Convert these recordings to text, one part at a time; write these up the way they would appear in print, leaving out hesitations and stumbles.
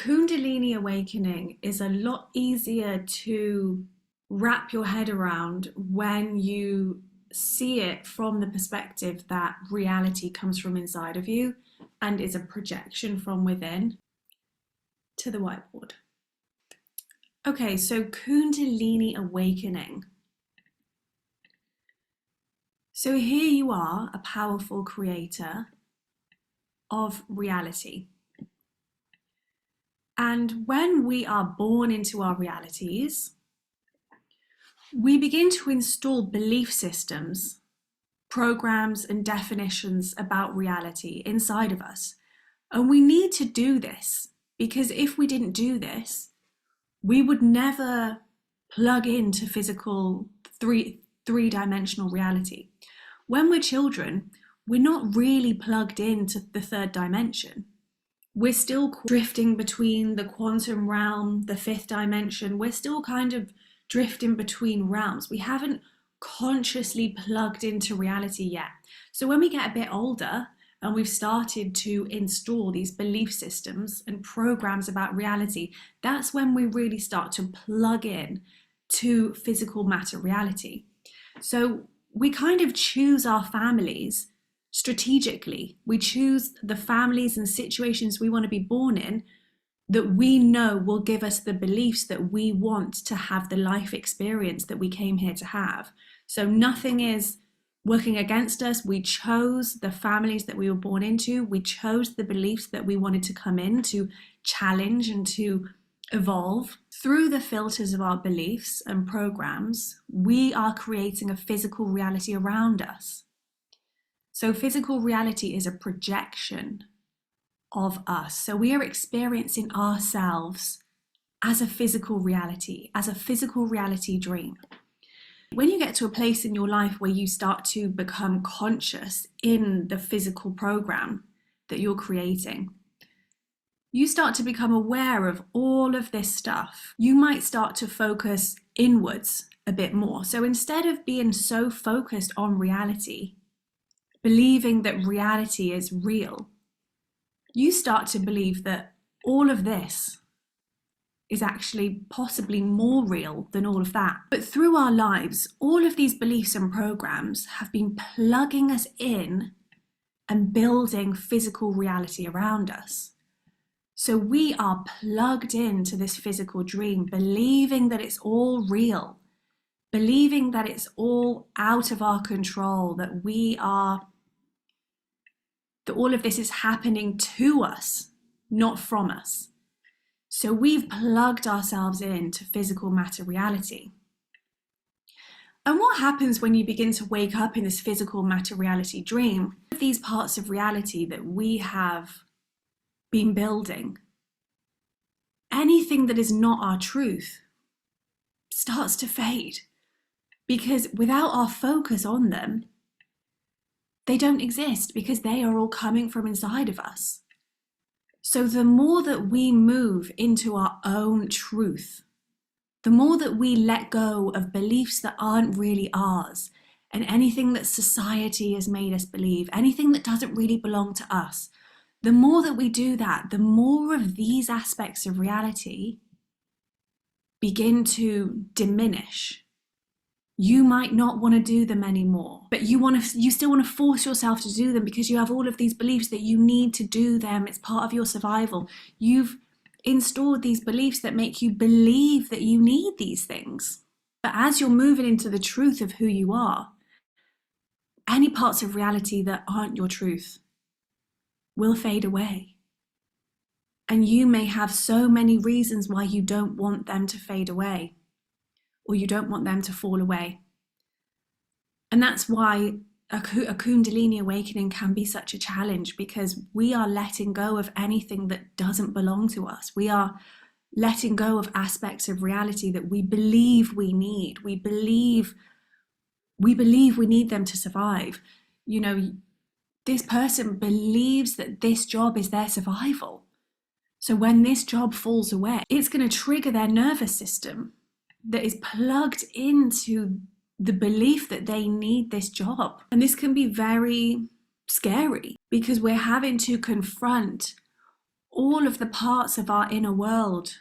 Kundalini Awakening is a lot easier to wrap your head around when you see it from the perspective that reality comes from inside of you and is a projection from within. To the whiteboard. Okay, so Kundalini Awakening. So here you are, a powerful creator of reality. And when we are born into our realities, we begin to install belief systems, programs, and definitions about reality inside of us. And we need to do this because if we didn't do this, we would never plug into physical three-dimensional reality. When we're children, we're not really plugged into the third dimension. We're still drifting between the quantum realm, the fifth dimension. We're still kind of drifting between realms. We haven't consciously plugged into reality yet. So when we get a bit older and we've started to install these belief systems and programs about reality, that's when we really start to plug in to physical matter reality. So we kind of choose our families strategically. We choose the families and situations we want to be born in that we know will give us the beliefs that we want to have the life experience that we came here to have. So nothing is working against us. We chose the families that we were born into. We chose the beliefs that we wanted to come in to challenge and to evolve. Through the filters of our beliefs and programs, we are creating a physical reality around us. So physical reality is a projection of us. So we are experiencing ourselves as a physical reality dream. When you get to a place in your life where you start to become conscious in the physical program that you're creating, you start to become aware of all of this stuff. You might start to focus inwards a bit more. So instead of being so focused on reality, believing that reality is real, you start to believe that all of this is actually possibly more real than all of that. But through our lives, all of these beliefs and programs have been plugging us in and building physical reality around us. So we are plugged into this physical dream, believing that it's all real, believing that it's all out of our control, that all of this is happening to us, not from us. So we've plugged ourselves into physical matter reality. And what happens when you begin to wake up in this physical matter reality dream? These parts of reality that we have been building, anything that is not our truth starts to fade, because without our focus on them, they don't exist because they are all coming from inside of us. So the more that we move into our own truth, the more that we let go of beliefs that aren't really ours and anything that society has made us believe, anything that doesn't really belong to us, the more that we do that, the more of these aspects of reality begin to diminish. You might not want to do them anymore, but you still want to force yourself to do them because you have all of these beliefs that you need to do them. It's part of your survival. You've installed these beliefs that make you believe that you need these things. But as you're moving into the truth of who you are, any parts of reality that aren't your truth will fade away. And you may have so many reasons why you don't want them to fade away, or you don't want them to fall away. And that's why a Kundalini awakening can be such a challenge, because we are letting go of anything that doesn't belong to us. We are letting go of aspects of reality that we believe we need. We believe we need them to survive. You know, this person believes that this job is their survival. So when this job falls away, it's going to trigger their nervous system that is plugged into the belief that they need this job. And this can be very scary because we're having to confront all of the parts of our inner world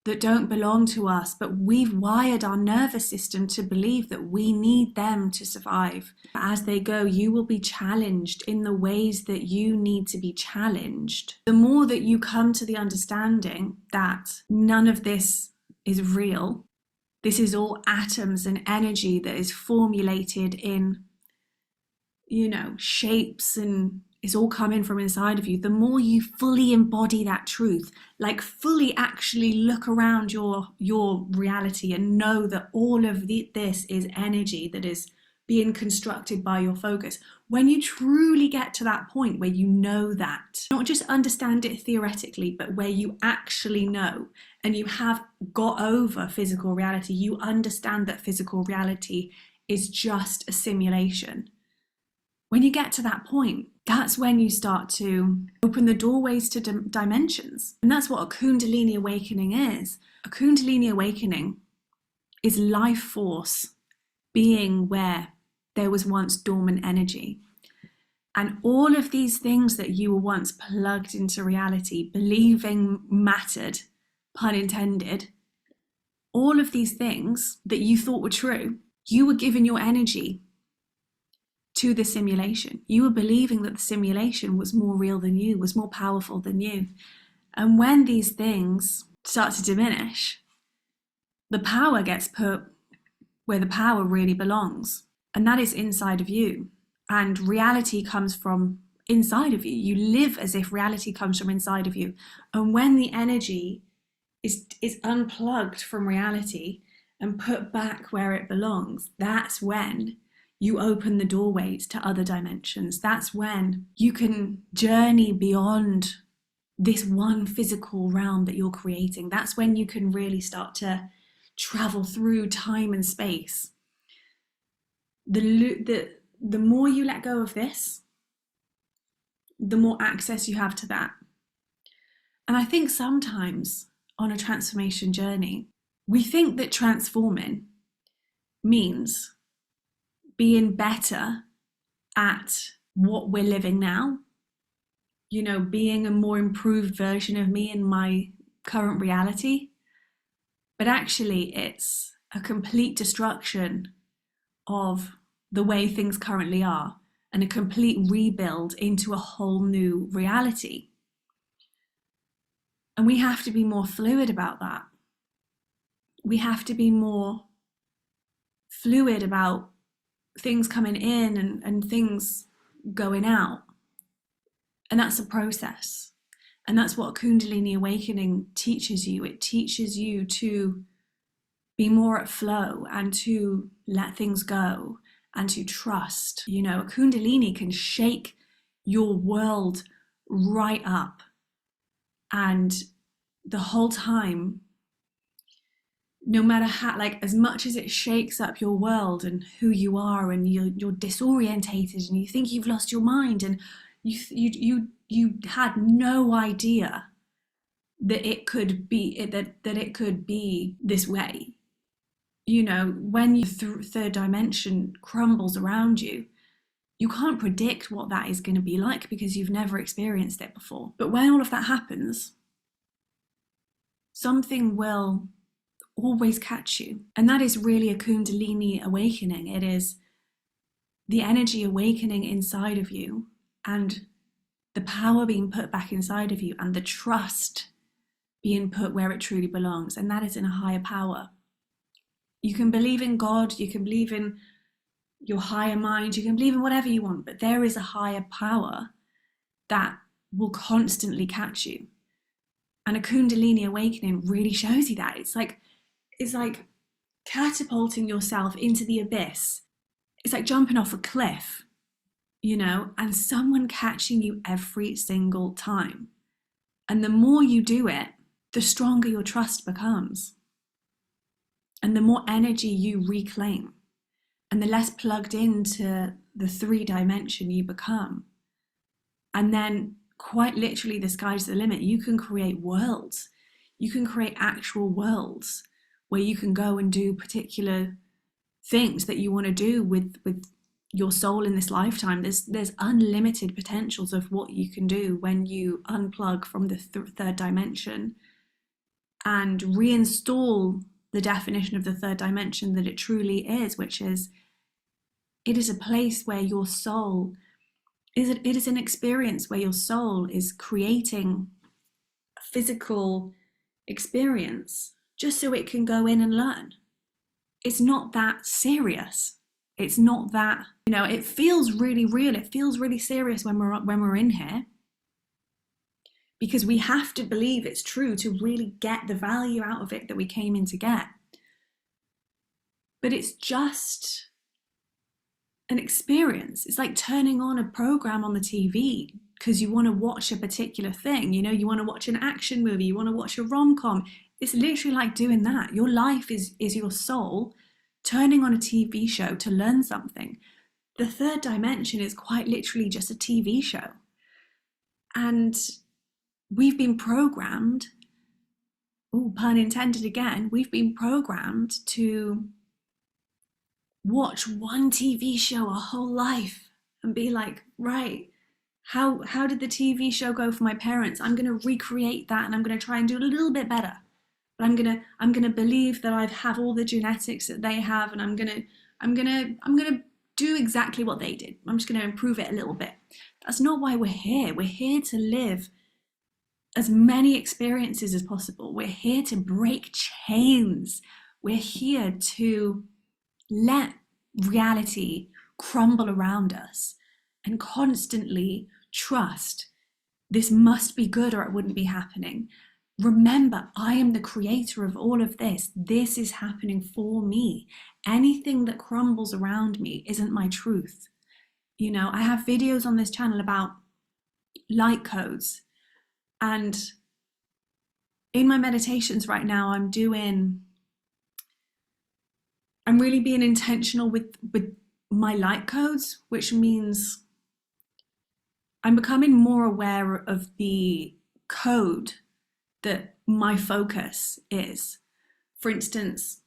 that don't belong to us, but we've wired our nervous system to believe that we need them to survive. As they go, you will be challenged in the ways that you need to be challenged. The more that you come to the understanding that none of this is real, this is all atoms and energy that is formulated in, shapes, and it's all coming from inside of you. The more you fully embody that truth, like fully actually look around your reality and know that all of this is energy that is being constructed by your focus. When you truly get to that point where you know that, not just understand it theoretically, but where you actually know and you have got over physical reality, you understand that physical reality is just a simulation. When you get to that point, that's when you start to open the doorways to dimensions. And that's what a Kundalini Awakening is. A Kundalini Awakening is life force being where there was once dormant energy. And all of these things that you were once plugged into reality, believing mattered, pun intended, all of these things that you thought were true, you were giving your energy to the simulation. You were believing that the simulation was more real than you, was more powerful than you. And when these things start to diminish, the power gets put where the power really belongs, and that is inside of you. And reality comes from inside of you. You live as if reality comes from inside of you. And when the energy is unplugged from reality and put back where it belongs, that's when you open the doorways to other dimensions. That's when you can journey beyond this one physical realm that you're creating. That's when you can really start to travel through time and space. The more you let go of this, the more access you have to that. And I think sometimes on a transformation journey, we think that transforming means being better at what we're living now, being a more improved version of me in my current reality. But actually, it's a complete destruction of the way things currently are and a complete rebuild into a whole new reality. And we have to be more fluid about that. We have to be more fluid about things coming in and things going out. And that's a process. And that's what Kundalini Awakening teaches you. It teaches you to be more at flow and to let things go and to trust. A Kundalini can shake your world right up. And the whole time, no matter how, as much as it shakes up your world and who you are, and you're disorientated and you think you've lost your mind, and you had no idea that it could be that it could be this way. When your third dimension crumbles around you, you can't predict what that is going to be like because you've never experienced it before. But when all of that happens, something will always catch you. And that is really a Kundalini awakening. It is the energy awakening inside of you and the power being put back inside of you and the trust being put where it truly belongs. And that is in a higher power. You can believe in God, you can believe in your higher mind, you can believe in whatever you want, but there is a higher power that will constantly catch you. And a Kundalini awakening really shows you that. It's like catapulting yourself into the abyss. It's like jumping off a cliff, and someone catching you every single time. And the more you do it, the stronger your trust becomes. And the more energy you reclaim. And the less plugged into the 3-dimension you become. And then quite literally the sky's the limit. You can create worlds. You can create actual worlds where you can go and do particular things that you want to do with your soul in this lifetime. There's unlimited potentials of what you can do when you unplug from the third dimension and reinstall the definition of the third dimension that it truly is, which is, it is a place where your soul it is an experience where your soul is creating a physical experience just so it can go in and learn. It's not that serious. It's not that, it feels really real. It feels really serious when we're in here, because we have to believe it's true to really get the value out of it that we came in to get. But it's just an experience. It's like turning on a program on the TV because you want to watch a particular thing. You want to watch an action movie, you want to watch a rom-com. It's literally like doing that. Your life is your soul turning on a TV show to learn something. The third dimension is quite literally just a TV show. And we've been programmed, pun intended again, we've been programmed to watch one TV show our whole life and be like, right, how did the TV show go for my parents? I'm going to recreate that, and I'm going to try and do a little bit better. But I'm going to believe that I have all the genetics that they have, and I'm going to do exactly what they did. I'm just going to improve it a little bit. That's not why we're here. We're here to live as many experiences as possible. We're here to break chains. We're here to let reality crumble around us and constantly trust this must be good or it wouldn't be happening. Remember, I am the creator of all of this. This is happening for me. Anything that crumbles around me isn't my truth. I have videos on this channel about light codes, and in my meditations right now, I'm really being intentional with my light codes, which means I'm becoming more aware of the code that my focus is. For instance,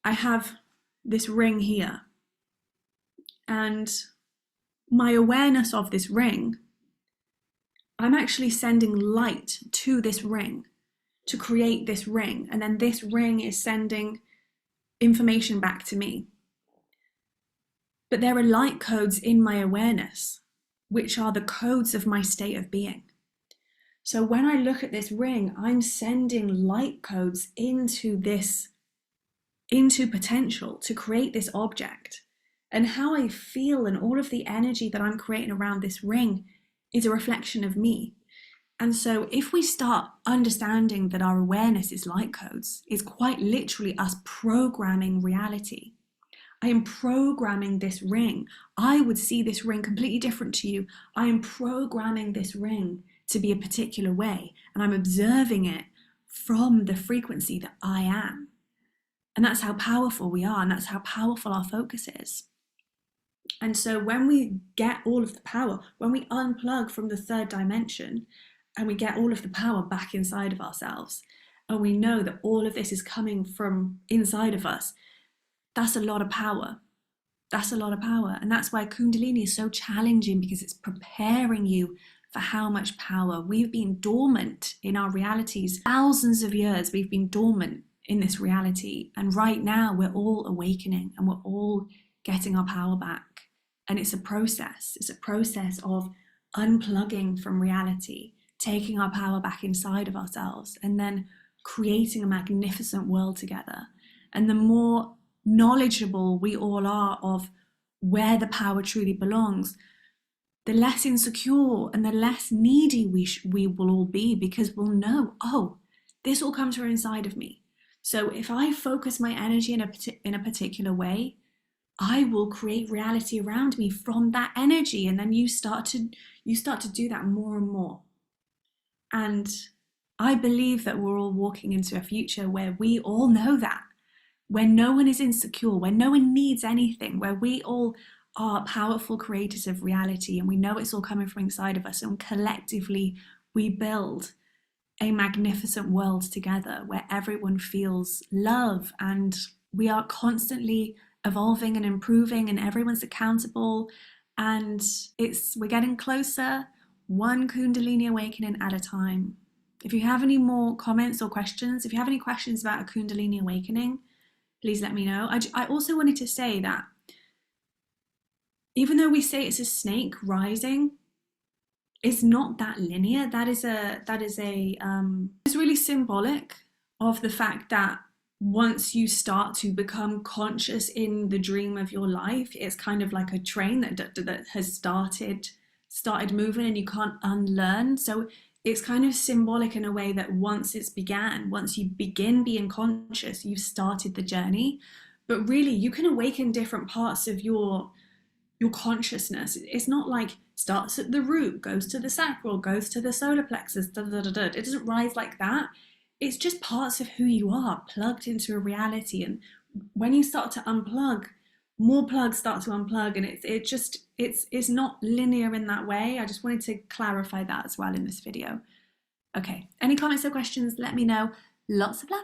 I have this ring here, and my awareness of this ring, I'm actually sending light to this ring to create this ring, and then this ring is sending information back to me. But there are light codes in my awareness, which are the codes of my state of being. So when I look at this ring, I'm sending light codes into potential to create this object. And how I feel and all of the energy that I'm creating around this ring is a reflection of me. And so if we start understanding that our awareness is light codes, it's quite literally us programming reality. I am programming this ring. I would see this ring completely different to you. I am programming this ring to be a particular way, and I'm observing it from the frequency that I am. And that's how powerful we are, and that's how powerful our focus is. And so when we get all of the power, when we unplug from the third dimension and we get all of the power back inside of ourselves, and we know that all of this is coming from inside of us, that's a lot of power. That's a lot of power. And that's why Kundalini is so challenging, because it's preparing you for how much power. We've been dormant in our realities. Thousands of years we've been dormant in this reality. And right now we're all awakening and we're all getting our power back. And it's a process. It's a process of unplugging from reality, taking our power back inside of ourselves, and then creating a magnificent world together. And the more knowledgeable we all are of where the power truly belongs, the less insecure and the less needy we will all be, because we'll know, this all comes from inside of me. So if I focus my energy in a particular way, I will create reality around me from that energy. And then you start to do that more and more. And I believe that we're all walking into a future where we all know that, where no one is insecure, where no one needs anything, where we all are powerful creators of reality, and we know it's all coming from inside of us, and collectively we build a magnificent world together where everyone feels love, and we are constantly evolving and improving, and everyone's accountable, and we're getting closer, one Kundalini awakening at a time. If you have any more comments or questions, if you have any questions about a Kundalini awakening, please let me know. I also wanted to say that even though we say it's a snake rising, it's not that linear. It's really symbolic of the fact that once you start to become conscious in the dream of your life, it's kind of like a train that has started moving and you can't unlearn. So it's kind of symbolic in a way that once you begin being conscious, you've started the journey. But really, you can awaken different parts of your consciousness. It's not like starts at the root, goes to the sacral, goes to the solar plexus, da, da, da, da. It doesn't rise like that. It's just parts of who you are plugged into a reality. And when you start to unplug, more plugs start to unplug, and it's not linear in that way. I just wanted to clarify that as well in this video. Okay, any comments or questions, let me know. Lots of love.